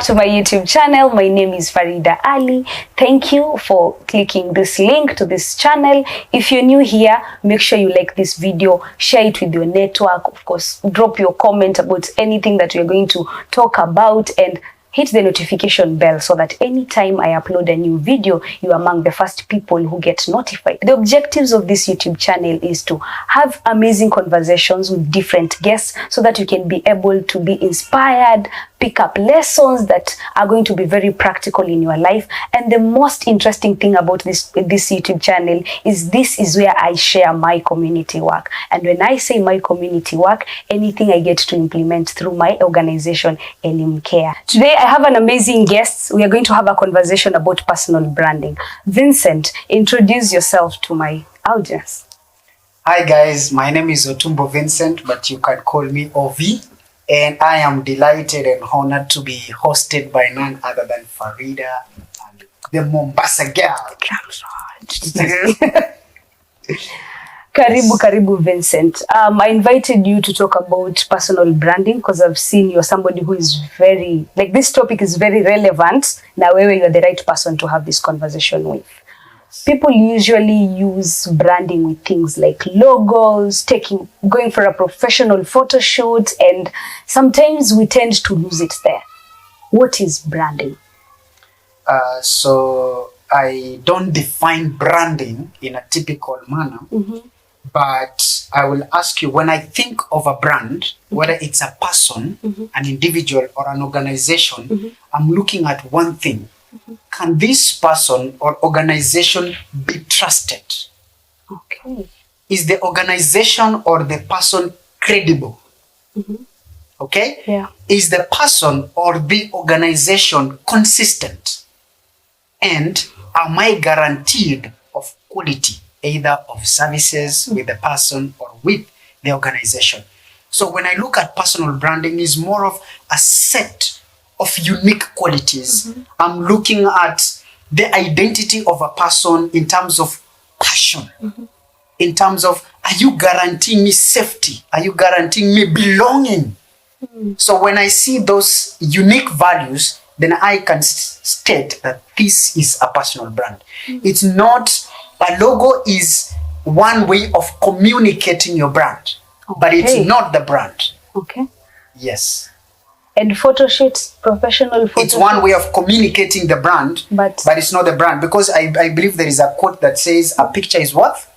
back to my YouTube channel. My name is Farida Ali. Thank you for clicking this link to this channel. If you're new here, make sure you like this video, share it with your network. Of course, drop your comment about anything that we're going to talk about, and hit the notification bell so that anytime I upload a new video, you are among the first people who get notified. The objectives of this YouTube channel is to have amazing conversations with different guests so that you can be able to be inspired, pick up lessons that are going to be very practical in your life. And the most interesting thing about this YouTube channel is this is where I share my community work. And when I say my community work, anything I get to implement through my organization, Elim Care. Today I have an amazing guest. We are going to have a conversation about personal branding. Vincent, introduce yourself to my audience. Hi guys, my name is Otumbo Vincent, but you can call me Ovi. And I am delighted and honored to be hosted by none other than Farida, and the Mombasa girl. Karibu Vincent. I invited you to talk about personal branding because I've seen you're somebody who is very, like, this topic is very relevant. Now, where you're the right person to have this conversation with. People usually use branding with things like logos, going for a professional photo shoot, and sometimes we tend to lose it there. What is branding? So I don't define branding in a typical manner, but I will ask you, when I think of a brand, whether it's a person, an individual, or an organization, I'm looking at one thing. Can this person or organization be trusted? Okay. Is the organization or the person credible? Okay? Yeah. Is the person or the organization consistent? And am I guaranteed of quality, either of services with the person or with the organization? So when I look at personal branding, is more of a set of unique qualities. I'm looking at the identity of a person in terms of passion, in terms of, are you guaranteeing me safety? Are you guaranteeing me belonging? So when I see those unique values, then I can state that this is a personal brand. It's not, a logo is one way of communicating your brand, but it's not the brand. Okay. Yes. And photo shoots, professional photo It's one way of communicating the brand, but it's not the brand. Because I believe there is a quote that says, a picture is worth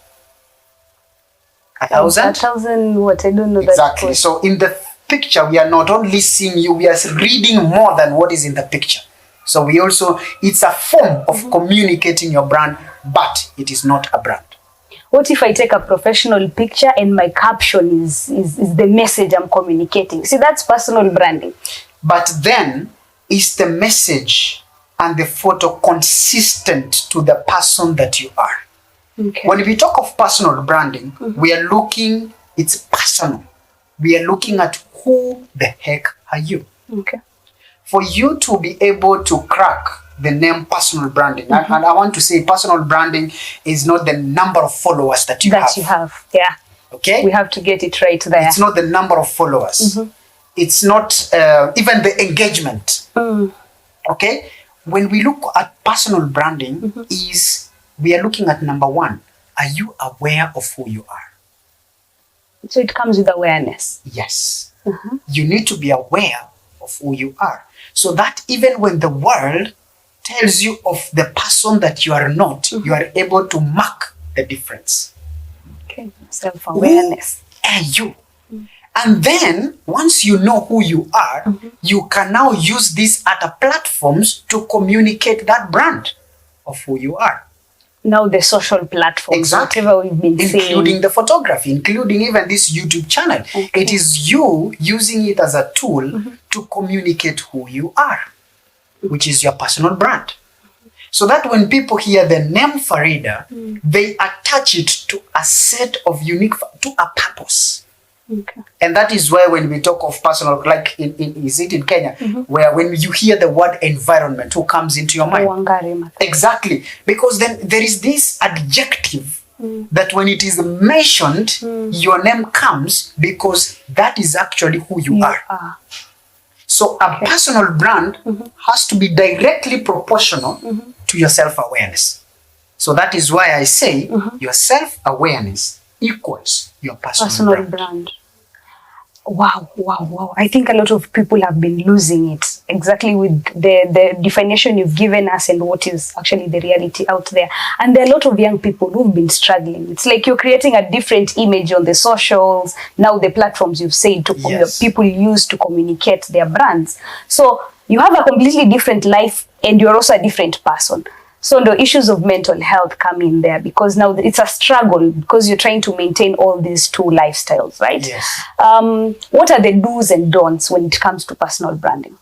1,000? 1,000 what? I don't know exactly. that. So in the picture, we are not only seeing you, we are reading more than what is in the picture. So we also, it's a form of communicating your brand, but it is not a brand. What if I take a professional picture and my caption is the message I'm communicating? See, that's personal branding. But then, is the message and the photo consistent to the person that you are? Okay. When we talk of personal branding, we are looking, it's personal. We are looking at who the heck are you? Okay. For you to be able to crack the name personal branding, and I want to say personal branding is not the number of followers that you have. Yeah. Okay? We have to get it right there. It's not the number of followers. It's not even the engagement. Okay? When we look at personal branding, we are looking at number one. Are you aware of who you are? So it comes with awareness. Yes. You need to be aware of who you are. So that even when the world tells you of the person that you are not, you are able to mark the difference. Okay. Self-awareness. Who are you? And then, once you know who you are, you can now use these other platforms to communicate that brand of who you are. Now the social platforms, exactly. Whatever we've been saying. Including the photography, including even this YouTube channel. Okay. It is you using it as a tool to communicate who you are, which is your personal brand. So that when people hear the name Farida, they attach it to a set of unique, to a purpose. Okay. And that is where when we talk of personal, like is it in Kenya, where when you hear the word environment, who comes into your mind? Exactly. Because then there is this adjective that when it is mentioned, your name comes because that is actually who you are. So a personal brand has to be directly proportional to your self-awareness. So that is why I say your self-awareness equals your personal brand. Wow. I think a lot of people have been losing it exactly with the definition you've given us and what is actually the reality out there. And there are a lot of young people who've been struggling. It's like you're creating a different image on the socials, now the platforms you've said to people use to communicate their brands. So you have a completely different life and you're also a different person. So the issues of mental health come in there because now it's a struggle because you're trying to maintain all these two lifestyles, right? Yes. What are the do's and don'ts when it comes to personal branding?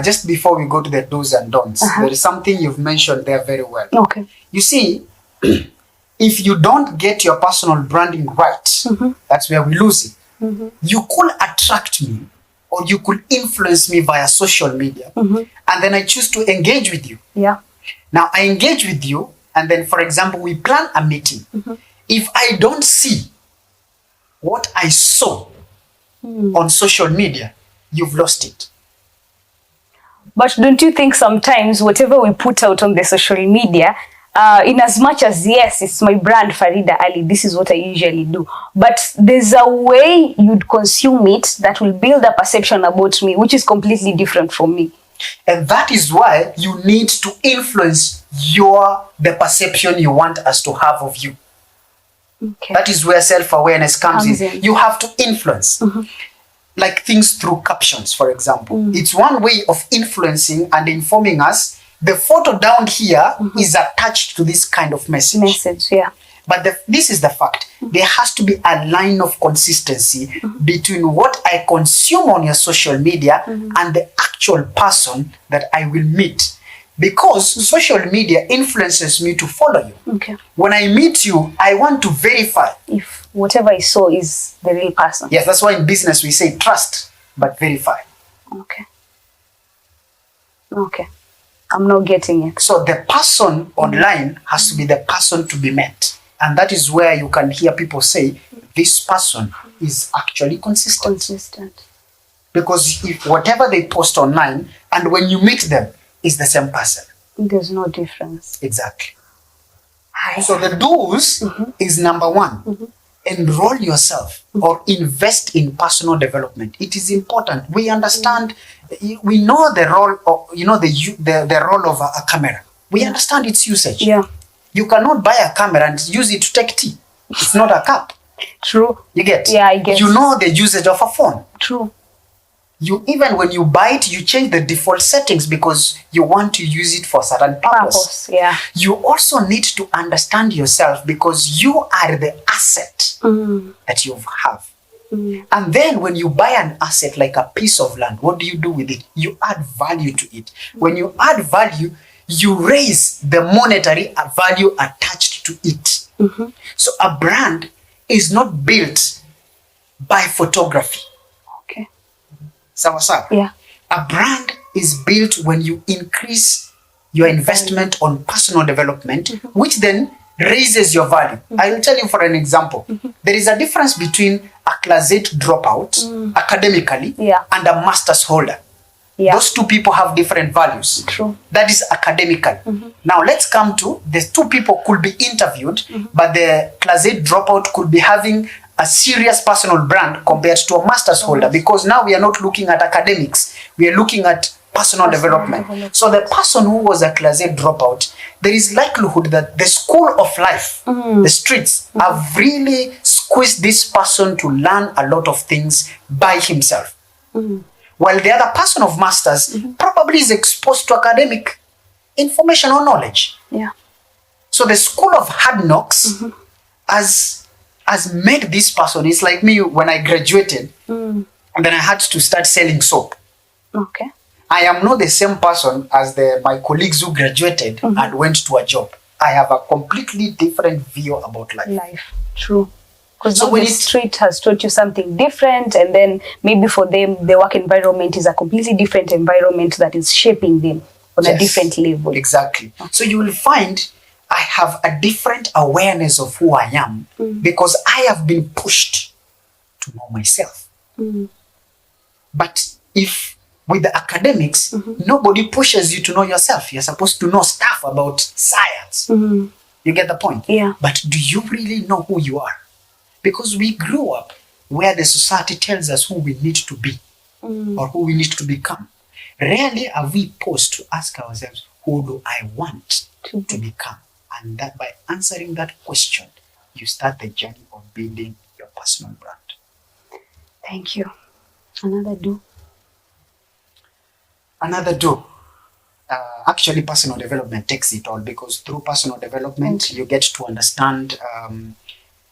Just before we go to the do's and don'ts, there is something you've mentioned there very well. Okay. You see, if you don't get your personal branding right, that's where we lose it. You could attract me or you could influence me via social media and then I choose to engage with you. Yeah. Now, I engage with you, and then, for example, we plan a meeting. If I don't see what I saw on social media, you've lost it. But don't you think sometimes whatever we put out on the social media, in as much as, yes, it's my brand, Farida Ali, this is what I usually do, but there's a way you'd consume it that will build a perception about me, which is completely different from me. And that is why you need to influence the perception you want us to have of you. Okay. That is where self-awareness comes in. You have to influence. Like things through captions, for example. It's one way of influencing and informing us. The photo down here is attached to this kind of message. Yeah. But this is the fact. There has to be a line of consistency between what I consume on your social media and the actual person that I will meet. Because social media influences me to follow you. Okay. When I meet you, I want to verify if whatever I saw is the real person. Yes, that's why in business we say trust, but verify. Okay. I'm not getting it. So the person online has to be the person to be met. And that is where you can hear people say, this person is actually consistent. Because if whatever they post online, and when you meet them, is the same person. There's no difference. Exactly. So the do's is number one. Enroll yourself or invest in personal development. It is important. We understand, we know the role of, the role of a camera. We understand its usage. Yeah. You cannot buy a camera and use it to take tea. It's not a cup. True. You get? Yeah, I guess. You know the usage of a phone. True. Even when you buy it, you change the default settings because you want to use it for a certain purpose. Yeah. You also need to understand yourself because you are the asset that you have. And then when you buy an asset like a piece of land, what do you do with it? You add value to it. When you add value, you raise the monetary value attached to it. So a brand is not built by photography. Okay. Sawa. Yeah. A brand is built when you increase your investment on personal development, which then raises your value. I will tell you for an example. There is a difference between a class 8 dropout academically and a master's holder. Yeah. Those two people have different values. True. That is academical. Now let's come to the two people could be interviewed, but the class 8 dropout could be having a serious personal brand compared to a master's holder, because now we are not looking at academics, we are looking at personal development. So the person who was a class 8 dropout, there is likelihood that the school of life, the streets, have really squeezed this person to learn a lot of things by himself. While the other person of masters probably is exposed to academic information or knowledge. Yeah. So the school of hard knocks has made this person. It's like me when I graduated and then I had to start selling soap. Okay. I am not the same person as my colleagues who graduated and went to a job. I have a completely different view about life. True. Because the street has taught you something different, and then maybe for them the work environment is a completely different environment that is shaping them on a different level. Exactly. So you will find I have a different awareness of who I am because I have been pushed to know myself. But if with the academics, nobody pushes you to know yourself. You're supposed to know stuff about science. You get the point? Yeah. But do you really know who you are? Because we grew up where the society tells us who we need to be or who we need to become. Rarely are we paused to ask ourselves, who do I want to become? And that by answering that question, you start the journey of building your personal brand. Thank you. Another do? Another do. Actually, personal development takes it all, because through personal development, you get to understand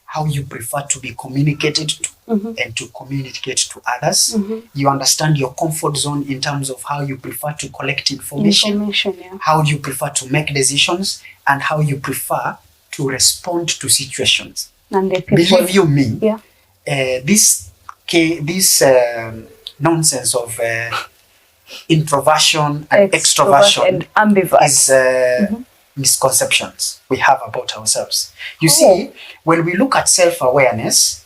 how you prefer to be communicated to and to communicate to others. You understand your comfort zone in terms of how you prefer to collect information, how you prefer to make decisions, and how you prefer to respond to situations. And the people, believe you me, yeah. This nonsense of introversion and extroversion and ambivert is misconceptions we have about ourselves. You see, when we look at self-awareness,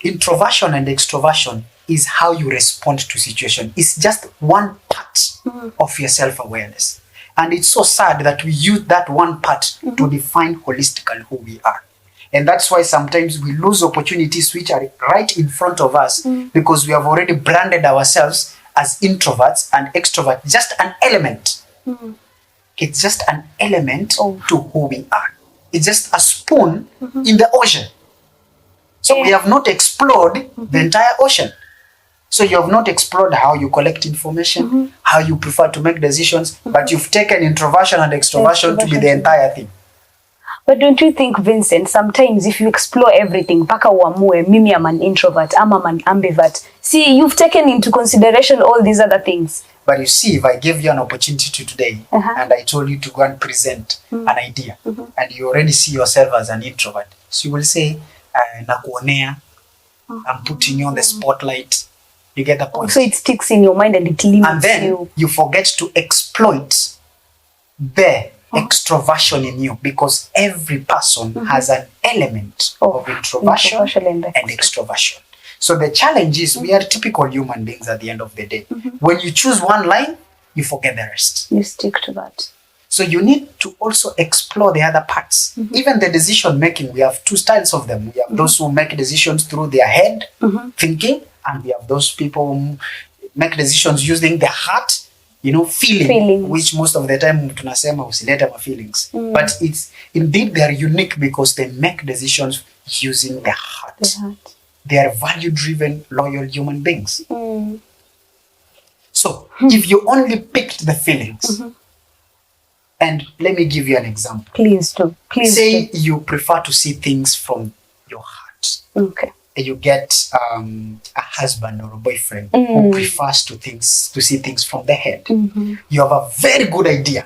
introversion and extroversion is how you respond to situation. It's just one part of your self-awareness. And it's so sad that we use that one part to define holistically who we are. And that's why sometimes we lose opportunities which are right in front of us because we have already branded ourselves as introverts and extroverts. Just an element. It's just an element to who we are. It's just a spoon in the ocean. So we have not explored the entire ocean. So you have not explored how you collect information, how you prefer to make decisions, but you've taken introversion and extroversion to be the entire thing. But don't you think, Vincent, sometimes if you explore everything, paka uamue, mimi am an introvert, I'm an ambivert, see, you've taken into consideration all these other things. But you see, if I gave you an opportunity today and I told you to go and present an idea and you already see yourself as an introvert, so you will say, nakuonea, I'm putting you on the spotlight. You get the point? So it sticks in your mind and it limits you. And then you forget to exploit the extroversion in you, because every person has an element of introversion and extroversion. So the challenge is we are typical human beings at the end of the day. When you choose one line, you forget the rest. You stick to that. So you need to also explore the other parts. Even the decision making, we have two styles of them. We have those who make decisions through their head, thinking, and we have those people who make decisions using their heart, feeling, which most of the time tunasema usilete ma feelings. But it's indeed they are unique because they make decisions using their heart. They are value-driven, loyal human beings. So if you only picked the feelings, and let me give you an example. Please do. Say you prefer to see things from your heart. Okay. You get a husband or a boyfriend who prefers to see things from the head. You have a very good idea,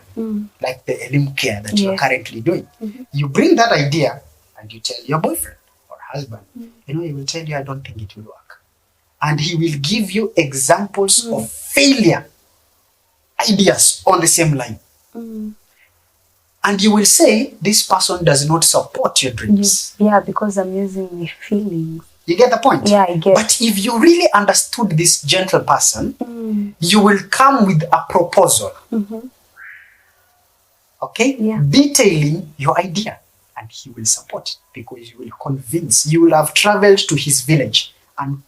like the elimu care that you are currently doing. You bring that idea and you tell your boyfriend or husband, he will tell you, I don't think it will work. And he will give you examples of failure ideas on the same line. And you will say, this person does not support your dreams. Yeah, because I'm using my feelings. You get the point? Yeah, I get. But if you really understood this gentle person, you will come with a proposal. Okay? Yeah. Detailing your idea. And he will support it because you will convince. You will have traveled to his village and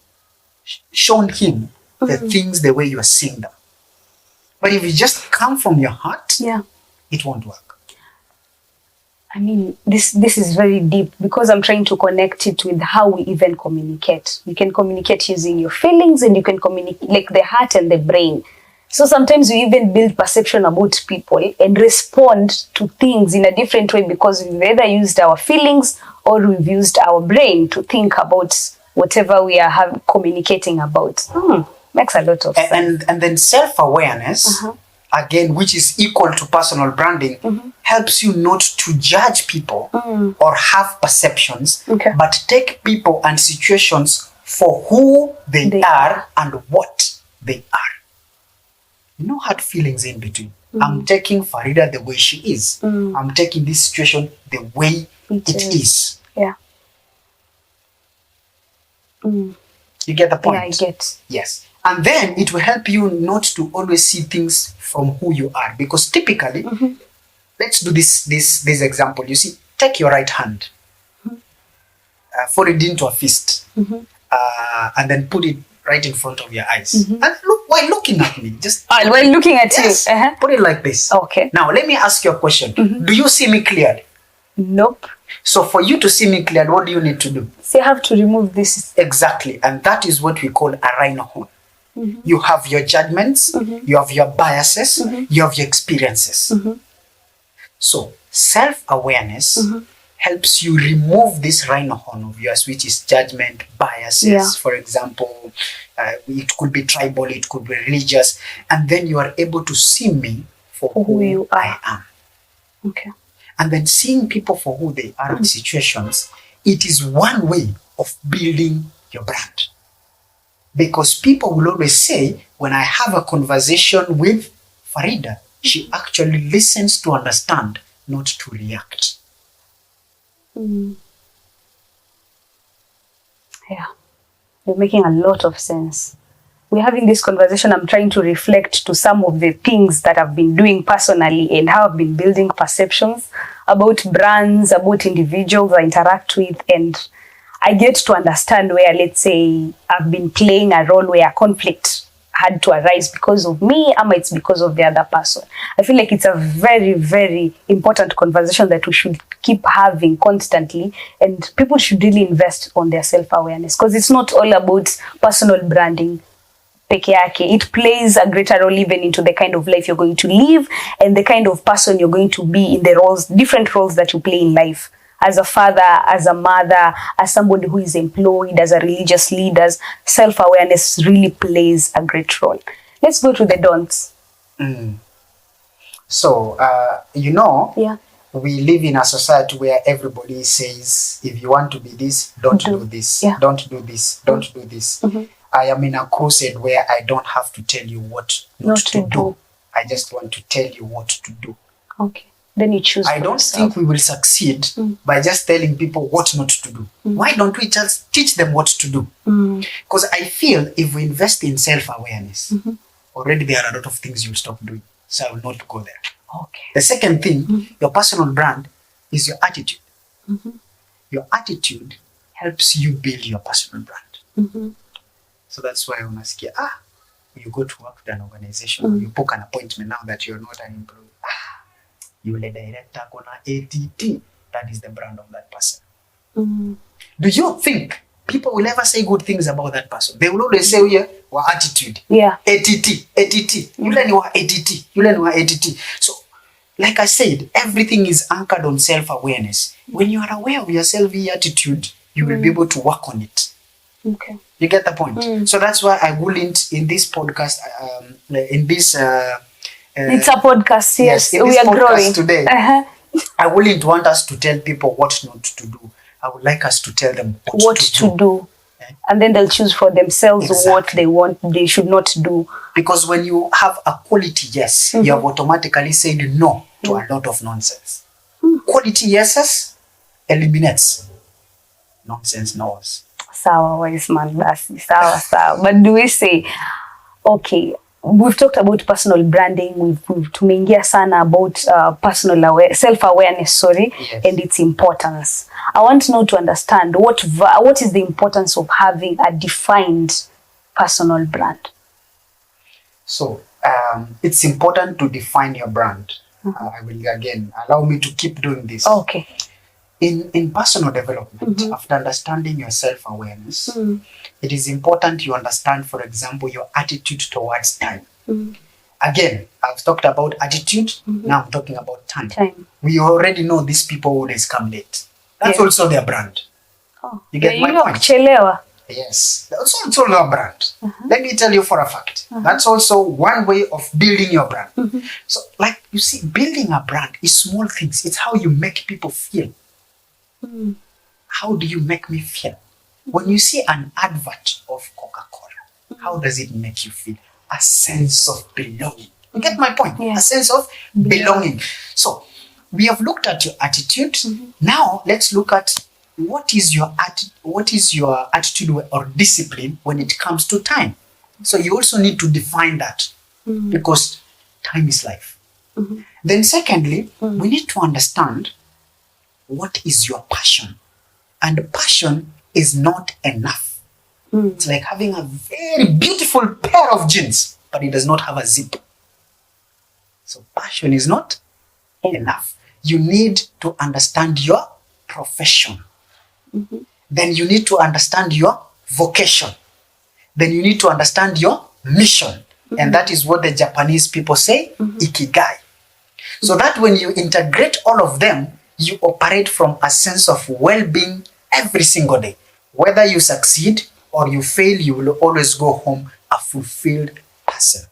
shown him the things the way you are seeing them. But if you just come from your heart, it won't work. I mean, this is very deep because I'm trying to connect it with how we even communicate. You can communicate using your feelings and you can communicate like the heart and the brain. So sometimes we even build perception about people and respond to things in a different way because we've either used our feelings or we've used our brain to think about whatever we are communicating about. Makes a lot of sense. And then self-awareness, again, which is equal to personal branding, helps you not to judge people or have perceptions, but take people and situations for who they are and what they are. No hard feelings in between. I'm taking Farida the way she is. I'm taking this situation the way it is. Yeah. You get the point? Yeah, I get. Yes. And then it will help you not to always see things from who you are. Because typically, let's do this example. You see, take your right hand, fold it into a fist, and then put it right in front of your eyes. And look, while looking at me, just while looking at yes, you. put it like this. Okay. Now, let me ask you a question. Do you see me clearly? Nope. So for you to see me clearly, what do you need to do? So you have to remove this. Exactly. And that is what we call a rhino horn. You have your judgments, you have your biases, you have your experiences. So self-awareness helps you remove this rhino horn of yours, which is judgment, biases. For example, it could be tribal, it could be religious. And then you are able to see me for who you I am. Okay. And then seeing people for who they are in situations, it is one way of building your brand. Because people will always say, when I have a conversation with Farida, she actually listens to understand, not to react. Yeah, you're making a lot of sense. We're having this conversation. I'm trying to reflect to some of the things that I've been doing personally and how I've been building perceptions about brands, about individuals I interact with, and I get to understand where, let's say, I've been playing a role where conflict had to arise because of me, or it's because of the other person. I feel like it's a very, very important conversation that we should keep having constantly, and people should really invest on their self-awareness, because it's not all about personal branding peke yake. It plays a greater role even into the kind of life you're going to live and the kind of person you're going to be in the roles, different roles that you play in life. As a father, as a mother, as somebody who is employed, as a religious leader, self-awareness really plays a great role. Let's go to the don'ts. So, we live in a society where everybody says, if you want to be this, don't do this, don't do this, don't do this. I am in a crusade where I don't have to tell you what not to do. I just want to tell you what to do. Okay. Then you choose. I don't think we will succeed by just telling people what not to do. Why don't we just teach them what to do? Because I feel if we invest in self-awareness, already there are a lot of things you'll stop doing. So I will not go there. Okay. The second thing, your personal brand is your attitude. Your attitude helps you build your personal brand. So that's why when I say, you go to work with an organization, you book an appointment now that you're not an employee. You will director on ATT. That is the brand of that person. Do you think people will ever say good things about that person? They will always say, your attitude. Yeah. ATT. You learn your ATT. So, like I said, everything is anchored on self-awareness. When you are aware of your self-attitude, you will be able to work on it. Okay. You get the point? So that's why I wouldn't, in this podcast, it's a podcast, yes. In this we are growing today. I wouldn't want us to tell people what not to do. I would like us to tell them what to do. And then they'll choose for themselves what they want, they should not do. Because when you have a quality yes, you have automatically said no to a lot of nonsense. Quality yeses eliminates nonsense no's. Sawa, wise man, sawa. But do we say, okay, we've talked about personal branding, we've tumeingia sana about self-awareness, and its importance. I want now to understand what is the importance of having a defined personal brand. So, it's important to define your brand. I will again allow me to keep doing this. Okay. In personal development, after understanding your self-awareness, it is important you understand, for example, your attitude towards time. Again, I've talked about attitude, now I'm talking about time. We already know these people always come late. That's also their brand. You get my point? Yes, that's also their brand. Let me tell you for a fact. That's also one way of building your brand. So, like you see, building a brand is small things. It's how you make people feel. How do you make me feel? When you see an advert of Coca-Cola, how does it make you feel? A sense of belonging. You get my point? A sense of belonging. So, we have looked at your attitude. Now, let's look at what is your attitude or discipline when it comes to time. So you also need to define that because time is life. Then secondly, we need to understand what is your passion. And passion is not enough. It's like having a very beautiful pair of jeans, but it does not have a zip. So passion is not enough. You need to understand your profession. Then you need to understand your vocation. Then you need to understand your mission. And that is what the Japanese people say, ikigai. So that when you integrate all of them, you operate from a sense of well-being every single day. Whether you succeed or you fail, you will always go home a fulfilled person.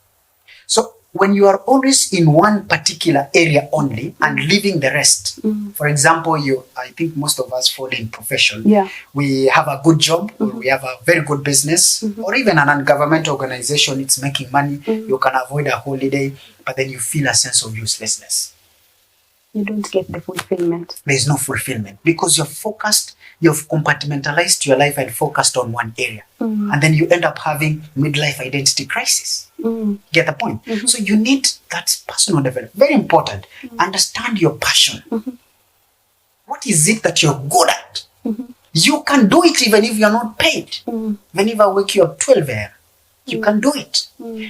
So when you are always in one particular area only and leaving the rest, for example, I think most of us fall in profession. Yeah. We have a good job, or we have a very good business, or even an ungovernmental organization, it's making money, you can avoid a holiday, but then you feel a sense of uselessness. You don't get the fulfillment. There is no fulfillment because you're focused, you've compartmentalized your life and focused on one area. And then you end up having midlife identity crisis. Get the point? So you need that personal development. Very important. Understand your passion. What is it that you're good at? You can do it even if you're not paid. Whenever I wake you up 12 a.m., you can do it.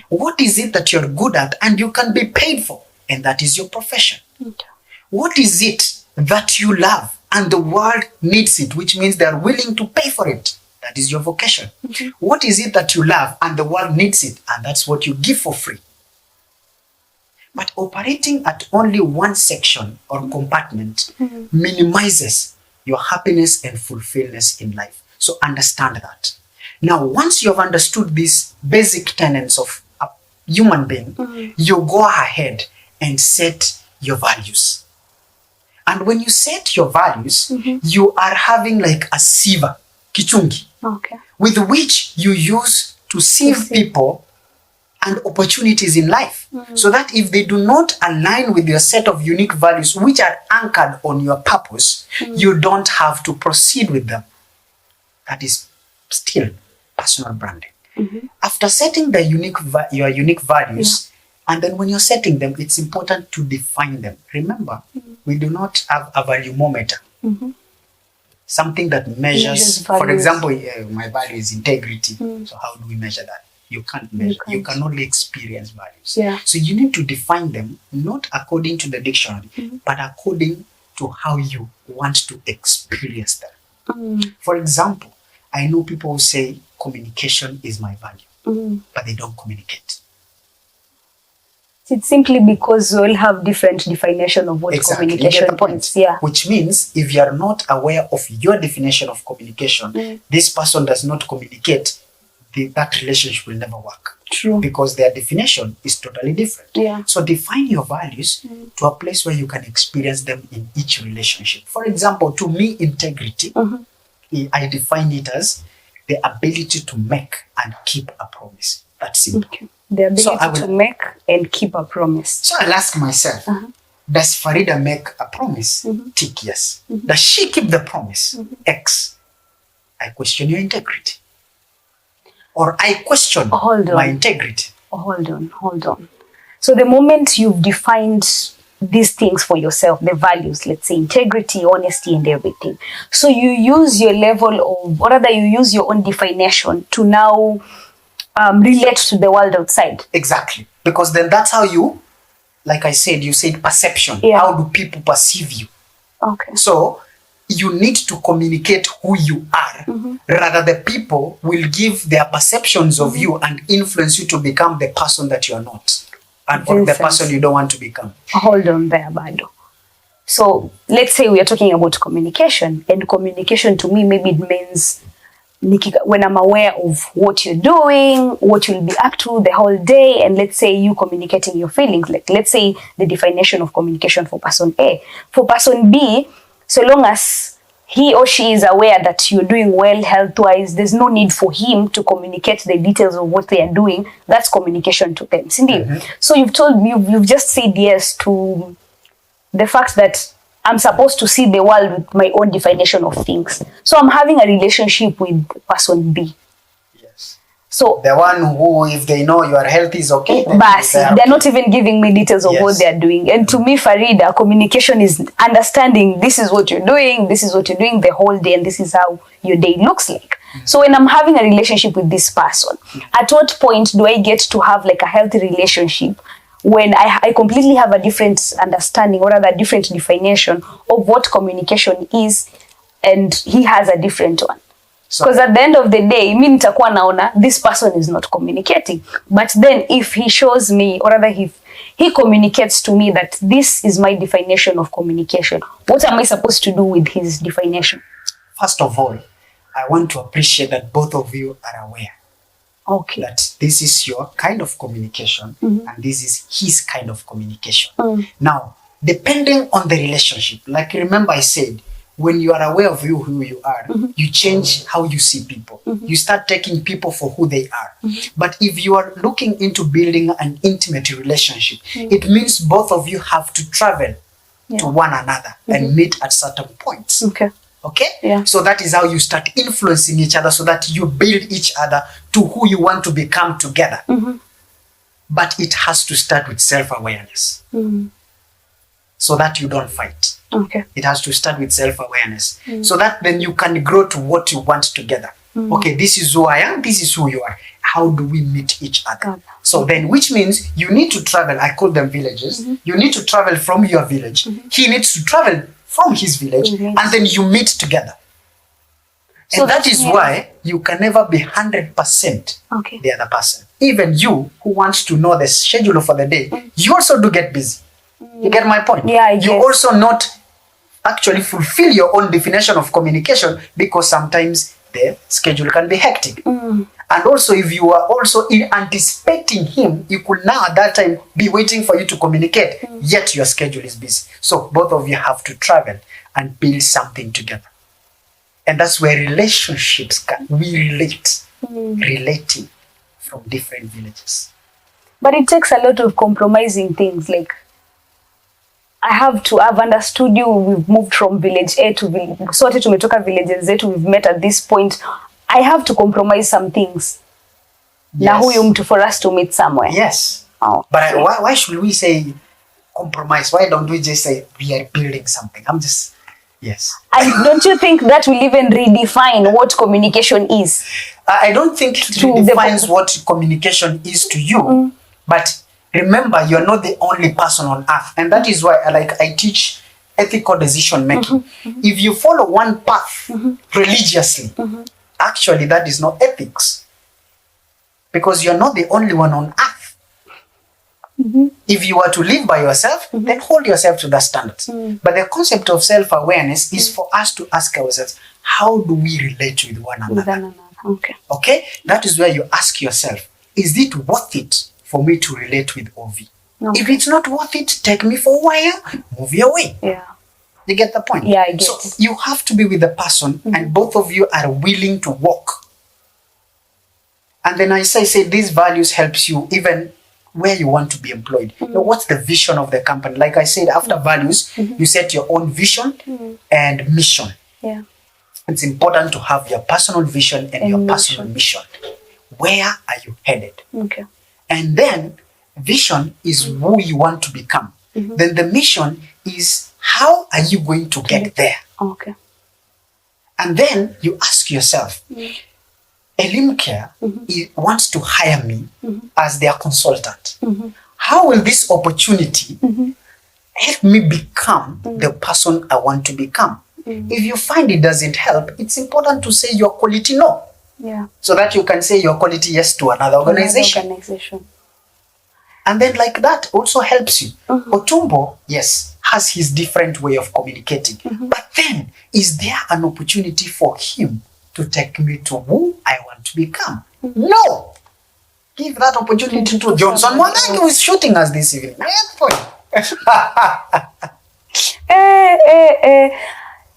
What is it that you're good at and you can be paid for? And that is your profession. What is it that you love and the world needs it, which means they're willing to pay for it? That is your vocation. What is it that you love and the world needs it? And that's what you give for free. But operating at only one section or compartment minimizes your happiness and fulfillment in life. So understand that. Now, once you have understood these basic tenets of a human being, you go ahead and set your values. And when you set your values, you are having like a sieve, kichungi, with which you use to sieve people and opportunities in life. So that if they do not align with your set of unique values, which are anchored on your purpose, you don't have to proceed with them. That is still personal branding. After setting the your unique values, and then when you're setting them, it's important to define them. Remember, we do not have a valuemometer. Something that measures, for example, my value is integrity. So how do we measure that? You can't measure. You can only experience values. So you need to define them, not according to the dictionary, but according to how you want to experience them. For example, I know people who say communication is my value, but they don't communicate. It's simply because we all have different definition of what communication is. Which means if you are not aware of your definition of communication, this person does not communicate, that relationship will never work. True. Because their definition is totally different. So define your values to a place where you can experience them in each relationship. For example, to me, integrity, I define it as the ability to make and keep a promise. That's simple. The ability to make and keep a promise. So I'll ask myself, does Farida make a promise? Tick yes. Does she keep the promise? X. I question your integrity. Or I question my integrity. Hold on. So the moment you've defined these things for yourself, the values, let's say integrity, honesty, and everything. So you use your level of, or rather you use your own definition to now relate to the world outside. Exactly. Because then that's how you, like I said, you said perception. How do people perceive you? So you need to communicate who you are. Rather, the people will give their perceptions of you and influence you to become the person that you are not. And or the person you don't want to become. Hold on there, Bado. So let's say we are talking about communication. And communication to me, maybe it means when I'm aware of what you're doing, what you'll be up to the whole day, and let's say you communicating your feelings. Like let's say the definition of communication for person A. For person B, so long as he or she is aware that you're doing well health-wise, there's no need for him to communicate the details of what they are doing. That's communication to them. Cindy, so you've just said yes to the fact that I'm supposed to see the world with my own definition of things. So I'm having a relationship with person B. So the one who, if they know your health is okay, then they're not even giving me details of what they're doing. And to me, Farida, communication is understanding this is what you're doing, this is what you're doing the whole day, and this is how your day looks like. So when I'm having a relationship with this person, at what point do I get to have like a healthy relationship when I completely have a different understanding or rather a different definition of what communication is, and he has a different one? Because at the end of the day, mi nitakuwa naona this person is not communicating. But then if he shows me, or rather if he communicates to me that this is my definition of communication, what am I supposed to do with his definition? First of all, I want to appreciate that both of you are aware. Okay. That this is your kind of communication and this is his kind of communication. Now, depending on the relationship, like remember I said, when you are aware of who you are, you change how you see people. You start taking people for who they are. But if you are looking into building an intimate relationship, it means both of you have to travel to one another and meet at certain points. Okay? Yeah. So that is how you start influencing each other so that you build each other to who you want to become together. But it has to start with self-awareness. So that you don't fight. Okay. It has to start with self-awareness. So that then you can grow to what you want together. Okay, this is who I am, this is who you are. How do we meet each other? So then, which means you need to travel, I call them villages. You need to travel from your village. He needs to travel from his village, and then you meet together. So and that is why you can never be 100% the other person. Even you who wants to know the schedule for the day, you also do get busy. You get my point? Yeah, you also not actually fulfill your own definition of communication because sometimes the schedule can be hectic. And also if you are also anticipating him, you could now at that time be waiting for you to communicate, yet your schedule is busy. So both of you have to travel and build something together. And that's where relationships relating from different villages. But it takes a lot of compromising things. Like, I've understood you, we've moved from village A to village, sote tumetoka village Z, we've met at this point. I have to compromise some things. Na huyu mtu for us to meet somewhere. Yes. Oh, but why should we say compromise? Why don't we just say we are building something? Yes. And don't you think that will even redefine what communication is? I don't think it redefines what communication is to you. But remember, you're not the only person on earth. And that is why I teach ethical decision making. If you follow one path religiously, actually that is not ethics. Because you're not the only one on earth. If you are to live by yourself, then hold yourself to that standard. But the concept of self-awareness is for us to ask ourselves, how do we relate with one another? Okay? That is where you ask yourself, is it worth it for me to relate with Ovi? If it's not worth it, take me for a while, move your way. Yeah. You get the point? Yeah, I get it. So you have to be with the person and both of you are willing to walk. And then as I say, these values helps you even where you want to be employed. Now, what's the vision of the company? Like I said, after values, you set your own vision and mission. Yeah. It's important to have your personal vision and your personal mission. Where are you headed? Okay. And then vision is who you want to become. Then the mission is how are you going to get there? Okay. And then you ask yourself, Elimcare wants to hire me as their consultant. How will this opportunity help me become the person I want to become? If you find it doesn't help, it's important to say your quality no. Yeah. So that you can say your quality yes to another organization. And then like that also helps you. Otumbo, yes, has his different way of communicating. But then, is there an opportunity for him to take me to who I want to become? No! Give that opportunity to Johnson Mwangangi, who is shooting us this evening.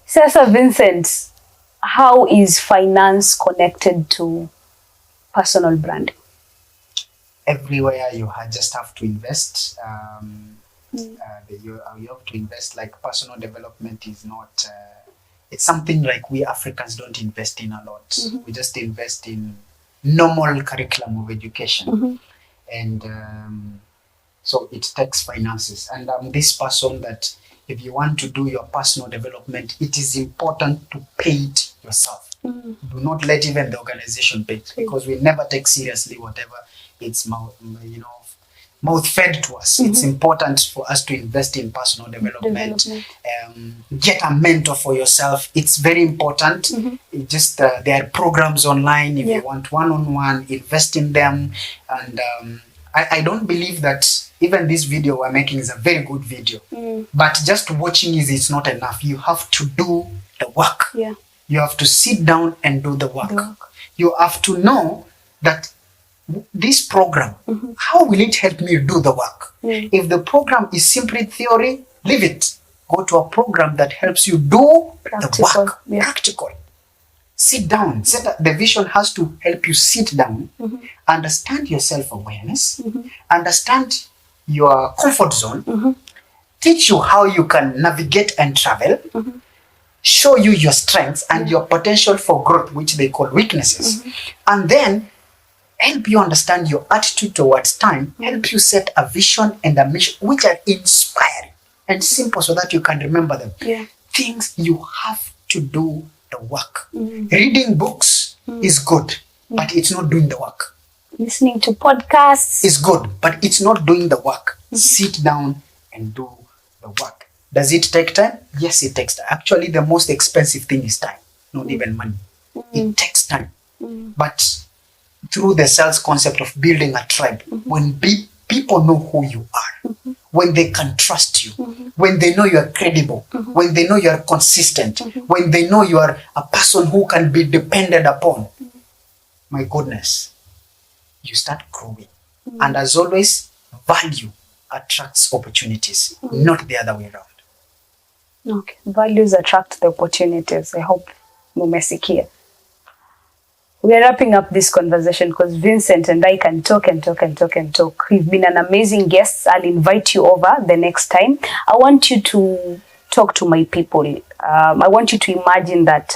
Sasa Vincent, how is finance connected to personal branding? Everywhere you just have to invest. You have to invest. Like personal development is not. It's something like we Africans don't invest in a lot. We just invest in normal curriculum of education. And so it takes finances. And I'm this person that if you want to do your personal development, it is important to pay it yourself. Do not let even the organization pay it, because we never take seriously whatever it's mouth fed to us. It's important for us to invest in personal development. Get a mentor for yourself. It's very important. It just there are programs online. If you want one-on-one, invest in them. And I don't believe that even this video we're making is a very good video, but just watching it's not enough. You have to do the work. You have to sit down and do the work. You have to know that this program, how will it help me do the work? If the program is simply theory, leave it. Go to a program that helps you do the work. Practical. Sit down. The vision has to help you sit down, understand your self-awareness, understand your comfort zone, teach you how you can navigate and travel, show you your strengths and your potential for growth, which they call weaknesses, and then help you understand your attitude towards time, help you set a vision and a mission which are inspiring and simple so that you can remember them. Things you have to do the work. Reading books is good, but it's not doing the work. Listening to podcasts is good, but it's not doing the work. Sit down and do the work. Does it take time? Yes, it takes time. Actually, the most expensive thing is time, not even money. It takes time. But through the sales concept of building a tribe, when people know who you are, when they can trust you, when they know you are credible, when they know you are consistent, when they know you are a person who can be depended upon, my goodness, you start growing. And as always, value attracts opportunities, not the other way around. Okay, values attract the opportunities. I hope mumesikia. We are wrapping up this conversation because Vincent and I can talk and talk and talk and talk. You've been an amazing guest. I'll invite you over the next time. I want you to talk to my people. I want you to imagine that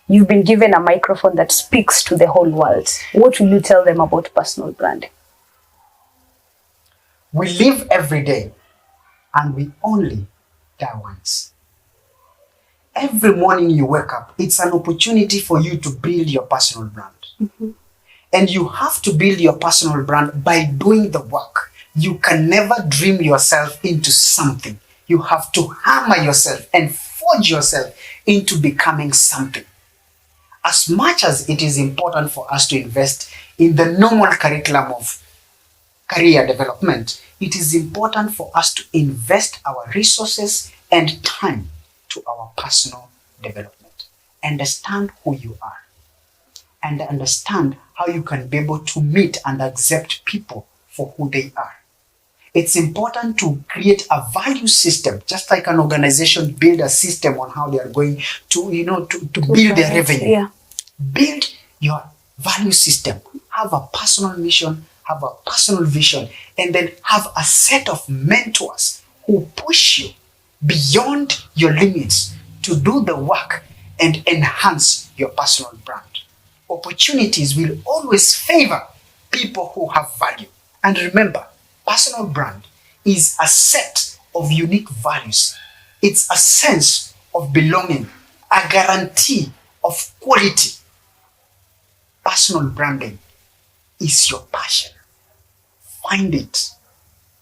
you've been given a microphone that speaks to the whole world. What will you tell them about personal branding? We live every day and we only die once. Every morning you wake up, it's an opportunity for you to build your personal brand. And you have to build your personal brand by doing the work. You can never dream yourself into something. You have to hammer yourself and forge yourself into becoming something. As much as it is important for us to invest in the normal curriculum of career development, it is important for us to invest our resources and time to our personal development. Understand who you are and understand how you can be able to meet and accept people for who they are. It's important to create a value system, just like an organization build a system on how they are going to, to build their revenue. Build your value system. Have a personal mission, have a personal vision, and then have a set of mentors who push you beyond your limits to do the work and enhance your personal brand. Opportunities will always favor people who have value. And remember, personal brand is a set of unique values. It's a sense of belonging, a guarantee of quality. Personal branding is your passion. Find it.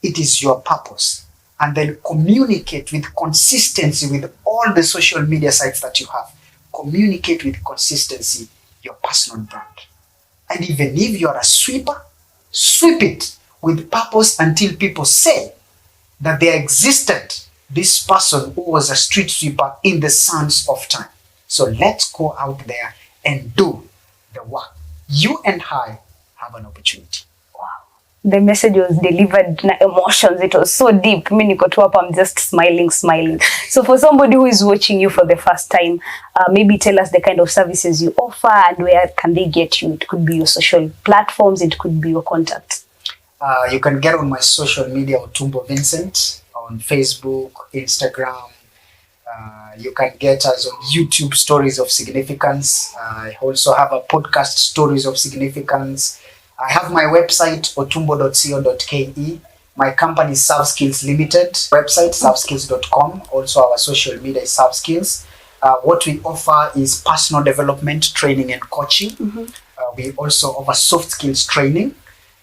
It is your purpose. And then communicate with consistency with all the social media sites that you have. Communicate with consistency your personal brand. And even if you're a sweeper, sweep it with purpose until people say that there existed this person who was a street sweeper in the sands of time. So let's go out there and do the work. You and I have an opportunity. The message was delivered na emotions. It was so deep. Me niko tu hapa, I'm just smiling. So for somebody who is watching you for the first time, maybe tell us the kind of services you offer and where can they get you. It could be your social platforms. It could be your contacts. You can get on my social media, Otumbo Vincent, on Facebook, Instagram, You can get us on YouTube, Stories of Significance. I also have a podcast, Stories of Significance. I have my website, otumbo.co.ke. My company is ServeSkills Limited. Website, serveskills.com. Also, our social media is ServeSkills. What we offer is personal development, training, and coaching. We also offer soft skills training,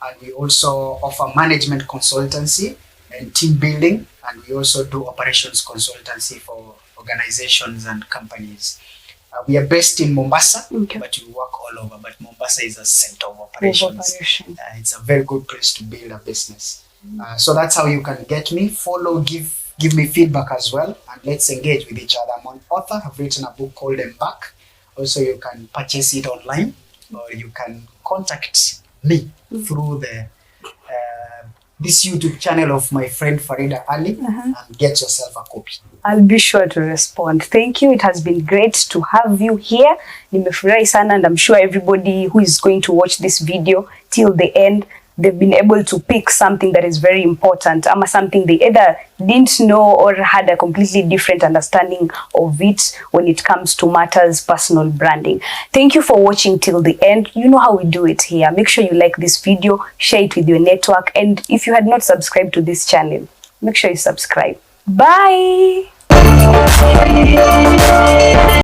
and we also offer management consultancy and team building, and we also do operations consultancy for organizations and companies. We are based in Mombasa, but we work all over. But Mombasa is a center of operations. It's a very good place to build a business. So that's how you can get me. Follow, give me feedback as well, and let's engage with each other. I'm an author. I've written a book called Embark. Also, you can purchase it online, or you can contact me through the this YouTube channel of my friend Farida Ali, and get yourself a copy. I'll be sure to respond. Thank you. It has been great to have you here. Nimefurahi sana, and I'm sure everybody who is going to watch this video till the end, they've been able to pick something that is very important, or something they either didn't know or had a completely different understanding of it when it comes to matters personal branding. Thank you for watching till the end. You know how we do it here. Make sure you like this video, share it with your network, and if you had not subscribed to this channel, make sure you subscribe. Bye.